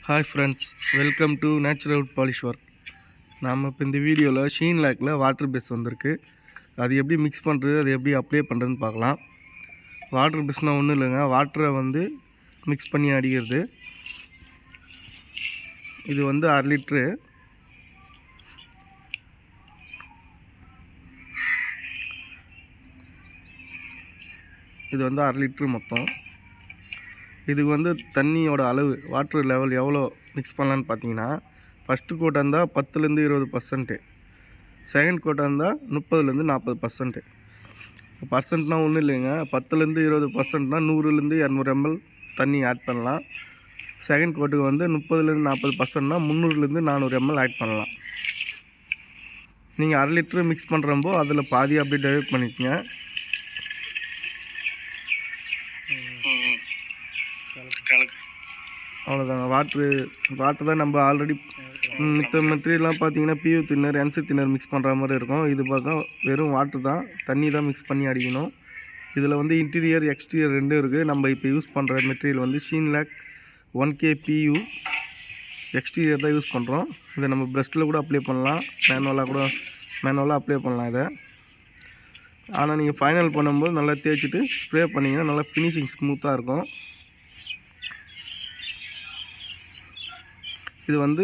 Hi friends, welcome to natural would polish work. நாம் இப்போ இந்த வீடியோவில் ஷீன் லாக்கில் வாட்டர் பேஸ் வந்திருக்கு. அது எப்படி மிக்ஸ் பண்ணுறது, அது எப்படி அப்ளை பண்ணுறதுன்னு பார்க்கலாம். வாட்டர் பேஸ்னால் ஒன்றும் இல்லைங்க, வாட்டரை வந்து மிக்ஸ் பண்ணி அடிக்கிறது. இது வந்து 1/2 லிட்ரு. இது வந்து 1/2 லிட்ரு மொத்தம். இதுக்கு வந்து தண்ணியோட அளவு, வாட்டர் லெவல் எவ்வளோ மிக்ஸ் பண்ணலான்னு பார்த்தீங்கன்னா, ஃபஸ்ட்டு கோட்டாக இருந்தால் 10லேருந்து 20%, செகண்ட் கோட்டாக இருந்தால் 30லேருந்து 40%. பர்சன்ட்னால் ஒன்றும் இல்லைங்க, 10லேருந்து 20%னா 100லேருந்து 200 ml தண்ணி ஆட் பண்ணலாம். செகண்ட் கோட்டுக்கு வந்து 30லேருந்து 40%னா 300லேருந்து 400 ml ஆட் பண்ணலாம். நீங்கள் 1/2 லிட்ரு மிக்ஸ் பண்ணுறப்போ அதில் பாதி அப்படியே டைவர்ட் பண்ணிக்கங்க. அவ்வளோதாங்க. வாட்டர் தான் நம்ம ஆல்ரெடி மித்த மெட்டீரியல்லாம் பார்த்தீங்கன்னா பியூ தின்னர், என்சி தின்னர் மிக்ஸ் பண்ணுற மாதிரி இருக்கும். இது பார்த்தா வெறும் வாட்டர் தான், தண்ணி தான் மிக்ஸ் பண்ணி அடிக்கணும். இதில் வந்து இன்டீரியர் எக்ஸ்டீரியர் ரெண்டும் இருக்குது. நம்ம இப்போ யூஸ் பண்ணுற மெட்டீரியல் வந்து sheen lock 1K PU exterior தான் யூஸ் பண்ணுறோம். இதை நம்ம ப்ரஷ்டில் கூட அப்ளை பண்ணலாம், மேனுவலாக அப்ளை பண்ணலாம் இதை. ஆனால் நீங்கள் ஃபைனல் பண்ணும்போது நல்லா தேய்ச்சிட்டு ஸ்ப்ரே பண்ணிங்கன்னா நல்லா ஃபினிஷிங் ஸ்மூத்தாக இருக்கும். இது வந்து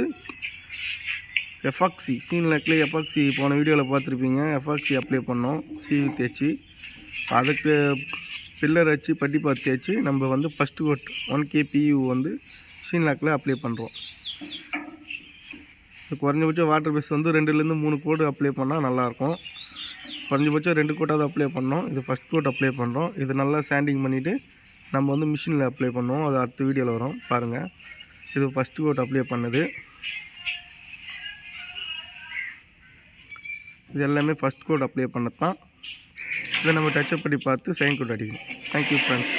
எஃபாக்சி, ஷீன் லாக்லேயே எஃபாக்சி போன வீடியோவில் பார்த்துருப்பீங்க. எஃபாக்சி அப்ளை பண்ணோம் சீவி தேய்ச்சி, அதுக்கு பில்லர் வச்சு பட்டி பார்த்து தேய்ச்சி நம்ம வந்து ஃபஸ்ட்டு கோட் 1K PU வந்து ஷீன் லாக்கில் அப்ளை பண்ணுறோம். குறைஞ்சபட்சம் வாட்டர் பேஸ் வந்து 2லேருந்து 3 கோட் அப்ளை பண்ணால் நல்லாயிருக்கும். குறைஞ்சபட்சம் 2 கோட்டாவது அப்ளை பண்ணோம். இது ஃபஸ்ட் கோட் அப்ளை பண்ணுறோம். இது நல்லா சாண்டிங் பண்ணிவிட்டு நம்ம வந்து மிஷினில் அப்ளை பண்ணுவோம். அது அடுத்த வீடியோவில் வரும் பாருங்கள். இது ஃபஸ்ட்டு கோட் அப்ளை பண்ணுது. இது எல்லாமே ஃபஸ்ட் கோட் அப்ளை பண்ணது தான். இதை நம்ம டச்சப் பண்ணி பார்த்து செகண்ட் கோட் அடிக்கணும். Thank you friends.